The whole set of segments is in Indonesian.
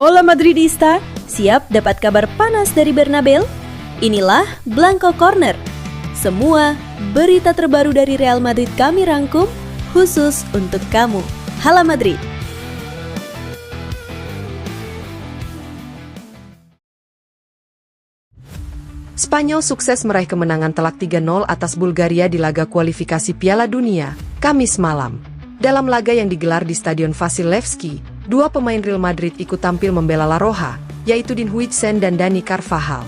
Hola Madridista, siap dapat kabar panas dari Bernabeu? Inilah Blanco Corner. Semua berita terbaru dari Real Madrid kami rangkum khusus untuk kamu. Hala Madrid. Spanyol sukses meraih kemenangan telak 3-0 atas Bulgaria di laga kualifikasi Piala Dunia, Kamis malam. Dalam laga yang digelar di Stadion Vasilevski, dua pemain Real Madrid ikut tampil membela La Roja, yaitu Dean Huijsen dan Dani Carvajal.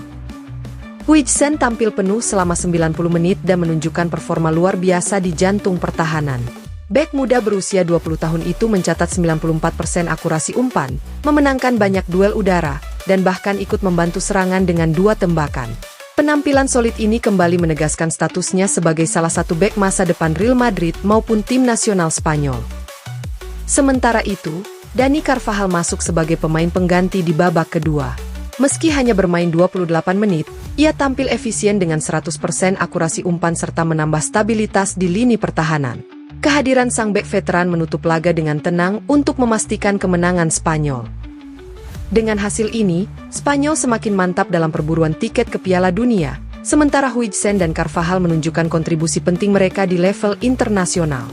Huijsen tampil penuh selama 90 menit dan menunjukkan performa luar biasa di jantung pertahanan. Bek muda berusia 20 tahun itu mencatat 94% akurasi umpan, memenangkan banyak duel udara, dan bahkan ikut membantu serangan dengan 2 tembakan. Penampilan solid ini kembali menegaskan statusnya sebagai salah satu bek masa depan Real Madrid maupun tim nasional Spanyol. Sementara itu, Dani Carvajal masuk sebagai pemain pengganti di babak kedua. Meski hanya bermain 28 menit, ia tampil efisien dengan 100% akurasi umpan serta menambah stabilitas di lini pertahanan. Kehadiran sang bek veteran menutup laga dengan tenang untuk memastikan kemenangan Spanyol. Dengan hasil ini, Spanyol semakin mantap dalam perburuan tiket ke Piala Dunia, sementara Huijsen dan Carvajal menunjukkan kontribusi penting mereka di level internasional.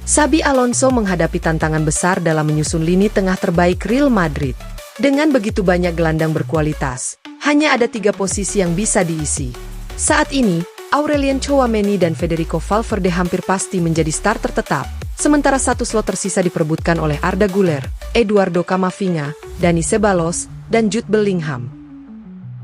Xabi Alonso menghadapi tantangan besar dalam menyusun lini tengah terbaik Real Madrid. Dengan begitu banyak gelandang berkualitas, hanya ada 3 posisi yang bisa diisi. Saat ini, Aurelien Tchouaméni dan Federico Valverde hampir pasti menjadi starter tetap, sementara 1 slot tersisa diperebutkan oleh Arda Güler, Eduardo Camavinga, Dani Ceballos, dan Jude Bellingham.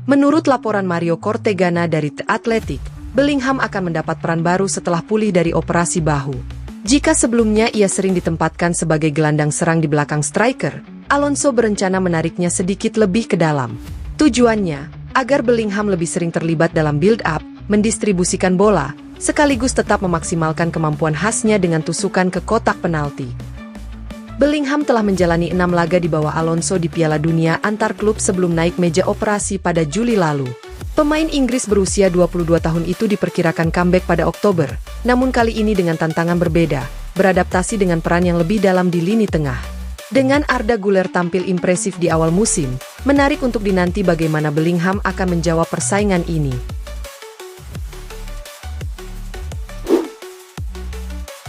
Menurut laporan Mario Cortegana dari The Athletic, Bellingham akan mendapat peran baru setelah pulih dari operasi bahu. Jika sebelumnya ia sering ditempatkan sebagai gelandang serang di belakang striker, Alonso berencana menariknya sedikit lebih ke dalam. Tujuannya, agar Bellingham lebih sering terlibat dalam build-up, mendistribusikan bola, sekaligus tetap memaksimalkan kemampuan khasnya dengan tusukan ke kotak penalti. Bellingham telah menjalani 6 laga di bawah Alonso di Piala Dunia antar klub sebelum naik meja operasi pada Juli lalu. Pemain Inggris berusia 22 tahun itu diperkirakan comeback pada Oktober, namun kali ini dengan tantangan berbeda, beradaptasi dengan peran yang lebih dalam di lini tengah. Dengan Arda Güler tampil impresif di awal musim, menarik untuk dinanti bagaimana Bellingham akan menjawab persaingan ini.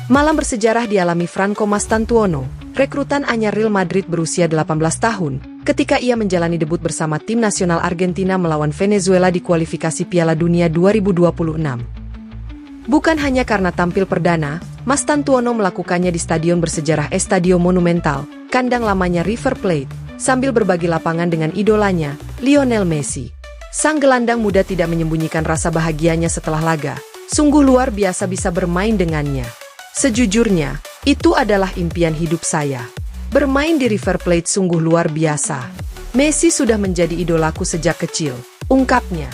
Malam bersejarah dialami Franco Mastantuono, rekrutan anyar Real Madrid berusia 18 tahun, ketika ia menjalani debut bersama tim nasional Argentina melawan Venezuela di kualifikasi Piala Dunia 2026. Bukan hanya karena tampil perdana, Mastantuono melakukannya di stadion bersejarah Estadio Monumental, kandang lamanya River Plate, sambil berbagi lapangan dengan idolanya, Lionel Messi. Sang gelandang muda tidak menyembunyikan rasa bahagianya setelah laga, sungguh luar biasa bisa bermain dengannya. Sejujurnya, itu adalah impian hidup saya. Bermain di River Plate sungguh luar biasa. Messi sudah menjadi idolaku sejak kecil, ungkapnya.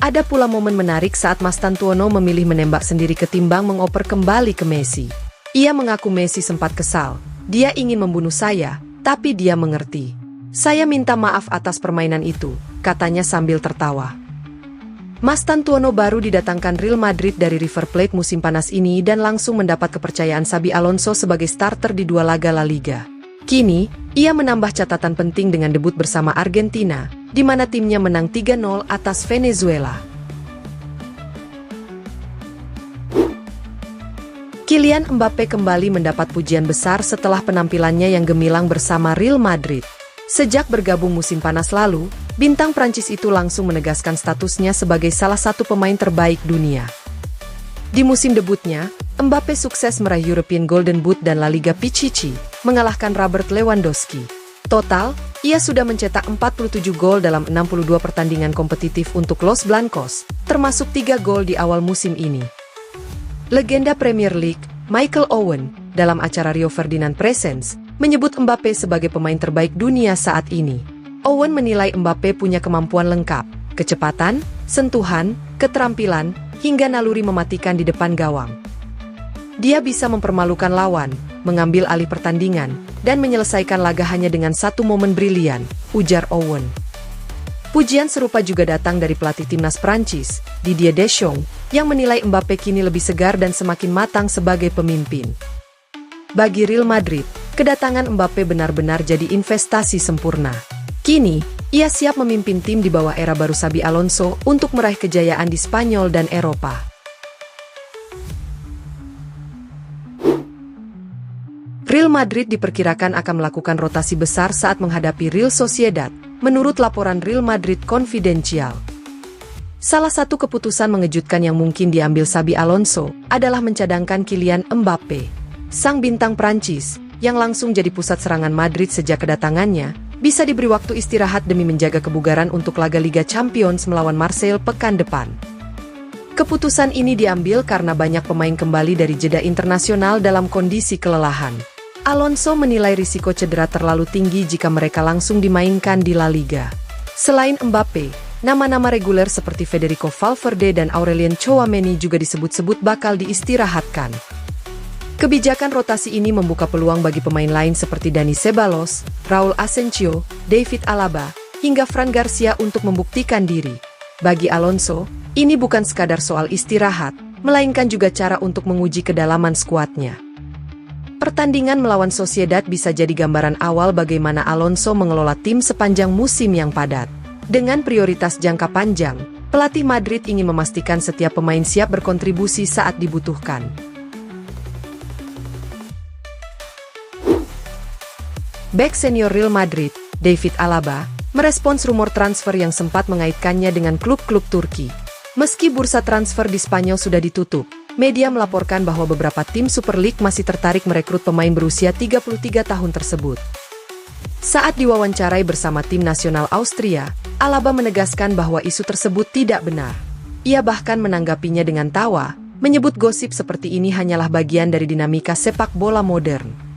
Ada pula momen menarik saat Mastantuono memilih menembak sendiri ketimbang mengoper kembali ke Messi. Ia mengaku Messi sempat kesal. Dia ingin membunuh saya, tapi dia mengerti. Saya minta maaf atas permainan itu, katanya sambil tertawa. Mastantuono baru didatangkan Real Madrid dari River Plate musim panas ini dan langsung mendapat kepercayaan Xabi Alonso sebagai starter di 2 laga La Liga. Kini, ia menambah catatan penting dengan debut bersama Argentina, di mana timnya menang 3-0 atas Venezuela. Kylian Mbappe kembali mendapat pujian besar setelah penampilannya yang gemilang bersama Real Madrid. Sejak bergabung musim panas lalu, bintang Prancis itu langsung menegaskan statusnya sebagai salah satu pemain terbaik dunia. Di musim debutnya, Mbappe sukses meraih European Golden Boot dan La Liga Pichichi, mengalahkan Robert Lewandowski. Total, ia sudah mencetak 47 gol dalam 62 pertandingan kompetitif untuk Los Blancos, termasuk 3 gol di awal musim ini. Legenda Premier League, Michael Owen, dalam acara Rio Ferdinand Presents, menyebut Mbappe sebagai pemain terbaik dunia saat ini. Owen menilai Mbappe punya kemampuan lengkap, kecepatan, sentuhan, keterampilan, hingga naluri mematikan di depan gawang. Dia bisa mempermalukan lawan, mengambil alih pertandingan, dan menyelesaikan laga hanya dengan 1 momen brilian, ujar Owen. Pujian serupa juga datang dari pelatih timnas Prancis, Didier Deschamps, yang menilai Mbappe kini lebih segar dan semakin matang sebagai pemimpin. Bagi Real Madrid, kedatangan Mbappe benar-benar jadi investasi sempurna. Kini, ia siap memimpin tim di bawah era baru Xabi Alonso untuk meraih kejayaan di Spanyol dan Eropa. Real Madrid diperkirakan akan melakukan rotasi besar saat menghadapi Real Sociedad, menurut laporan Real Madrid Confidential. Salah satu keputusan mengejutkan yang mungkin diambil Xabi Alonso adalah mencadangkan Kylian Mbappe, sang bintang Prancis, yang langsung jadi pusat serangan Madrid sejak kedatangannya, bisa diberi waktu istirahat demi menjaga kebugaran untuk laga Liga Champions melawan Marseille pekan depan. Keputusan ini diambil karena banyak pemain kembali dari jeda internasional dalam kondisi kelelahan. Alonso menilai risiko cedera terlalu tinggi jika mereka langsung dimainkan di La Liga. Selain Mbappe, nama-nama reguler seperti Federico Valverde dan Aurelien Tchouaméni juga disebut-sebut bakal diistirahatkan. Kebijakan rotasi ini membuka peluang bagi pemain lain seperti Dani Ceballos, Raul Asensio, David Alaba, hingga Fran Garcia untuk membuktikan diri. Bagi Alonso, ini bukan sekadar soal istirahat, melainkan juga cara untuk menguji kedalaman skuadnya. Pertandingan melawan Sociedad bisa jadi gambaran awal bagaimana Alonso mengelola tim sepanjang musim yang padat. Dengan prioritas jangka panjang, pelatih Madrid ingin memastikan setiap pemain siap berkontribusi saat dibutuhkan. Bek senior Real Madrid, David Alaba, merespons rumor transfer yang sempat mengaitkannya dengan klub-klub Turki. Meski bursa transfer di Spanyol sudah ditutup, media melaporkan bahwa beberapa tim Super League masih tertarik merekrut pemain berusia 33 tahun tersebut. Saat diwawancarai bersama tim nasional Austria, Alaba menegaskan bahwa isu tersebut tidak benar. Ia bahkan menanggapinya dengan tawa, menyebut gosip seperti ini hanyalah bagian dari dinamika sepak bola modern.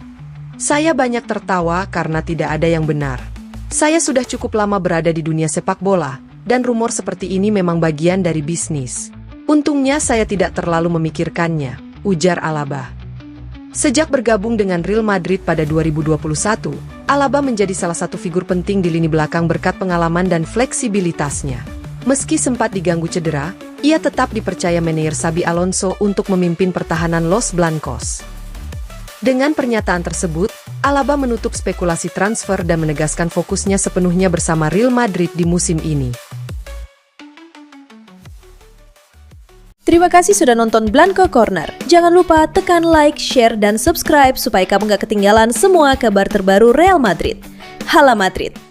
Saya banyak tertawa karena tidak ada yang benar. Saya sudah cukup lama berada di dunia sepak bola, dan rumor seperti ini memang bagian dari bisnis. Untungnya saya tidak terlalu memikirkannya, ujar Alaba. Sejak bergabung dengan Real Madrid pada 2021, Alaba menjadi salah satu figur penting di lini belakang berkat pengalaman dan fleksibilitasnya. Meski sempat diganggu cedera, ia tetap dipercaya manajer Xabi Alonso untuk memimpin pertahanan Los Blancos. Dengan pernyataan tersebut, Alaba menutup spekulasi transfer dan menegaskan fokusnya sepenuhnya bersama Real Madrid di musim ini. Terima kasih sudah nonton Blanco Corner. Jangan lupa tekan like, share, dan subscribe supaya kamu gak ketinggalan semua kabar terbaru Real Madrid. Hala Madrid!